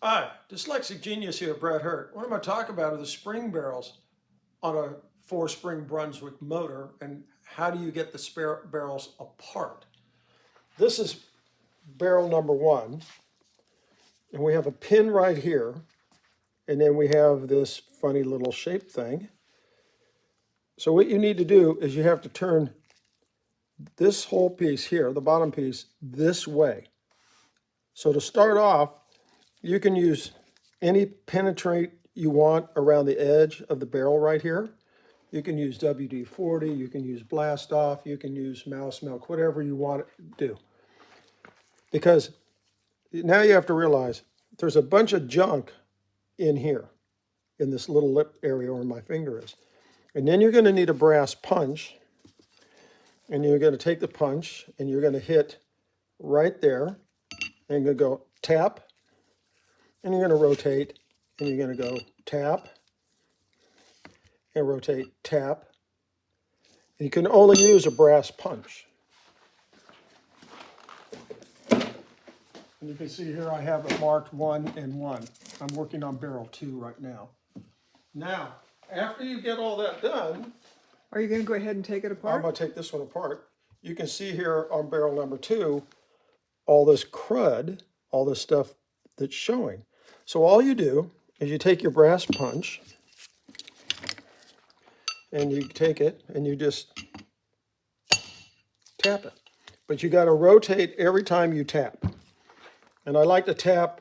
Hi, Dyslexic Genius here, Brett Hurt. What I'm going to talk about are the spring barrels on a 4-spring Brunswick motor and how do you get the spare barrels apart. This is barrel number 1, and we have a pin right here, and then we have this funny little shape thing. So what you need to do is you have to turn this whole piece here, the bottom piece, this way. So to start off, you can use any penetrate you want around the edge of the barrel right here. You can use WD-40, you can use blast off, you can use mouse milk, whatever you want to do. Because now you have to realize there's a bunch of junk in here, in this little lip area where my finger is. And then you're going to need a brass punch, and you're going to take the punch and you're going to hit right there, and you're going to go tap, and you're going to rotate, and you're going to go tap, and rotate, tap. And you can only use a brass punch. And you can see here I have it marked 1 and 1. I'm working on barrel 2 right now. Now, after you get all that done, are you going to go ahead and take it apart? I'm going to take this one apart. You can see here on barrel number 2, all this crud, all this stuff that's showing. So all you do is you take your brass punch and you take it and you just tap it. But you got to rotate every time you tap. And I like to tap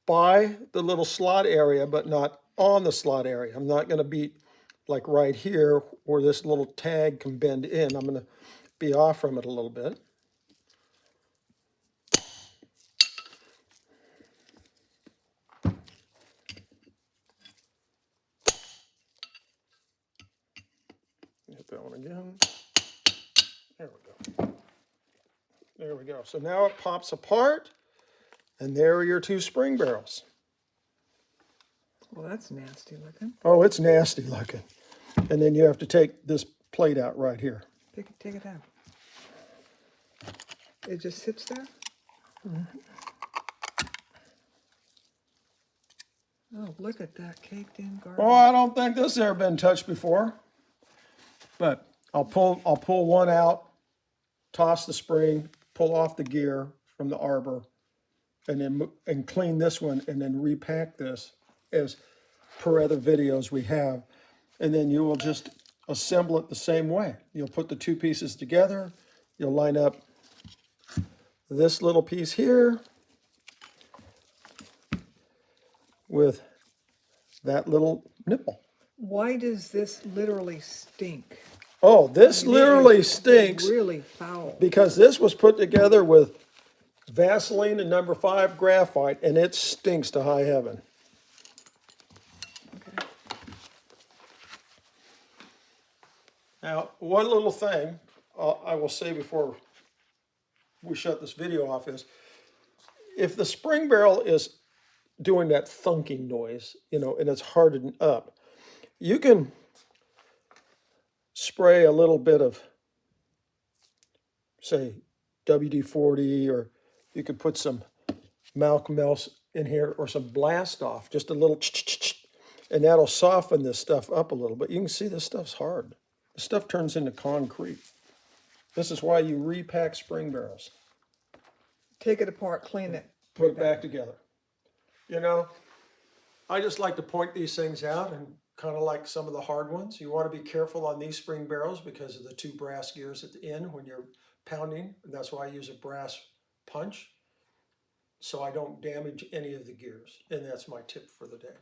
by the little slot area, but not on the slot area. I'm not going to be like right here where this little tag can bend in. I'm going to be off from it a little bit. Hit that one again. There we go. There we go. So now it pops apart, and there are your 2 spring barrels. Well, that's nasty looking. Oh, it's nasty looking. And then you have to take this plate out right here. Take it out. It just sits there? Mm-hmm. Oh, look at that caked in garbage. Oh, I don't think this has ever been touched before. But I'll pull one out, toss the spring, pull off the gear from the arbor, and then clean this one, and then repack this as per other videos we have. And then you will just assemble it the same way. You'll put the 2 pieces together. You'll line up this little piece here with that little nipple. Why does this literally stink? Oh, this literally stinks. Really foul. Because this was put together with Vaseline and number 5 graphite, and it stinks to high heaven. Okay. Now, one little thing I will say before we shut this video off is, if the spring barrel is doing that thunking noise, and it's hardened up, you can spray a little bit of, say, WD-40, or you could put some Malcolm Melts in here, or some blast off, just a little, and that'll soften this stuff up a little bit. You can see this stuff's hard. The stuff turns into concrete. This is why you repack spring barrels. Take it apart, clean it. Put it back together. I just like to point these things out, and kind of like some of the hard ones. You want to be careful on these spring barrels because of the 2 brass gears at the end when you're pounding. And that's why I use a brass punch, so I don't damage any of the gears. And that's my tip for the day.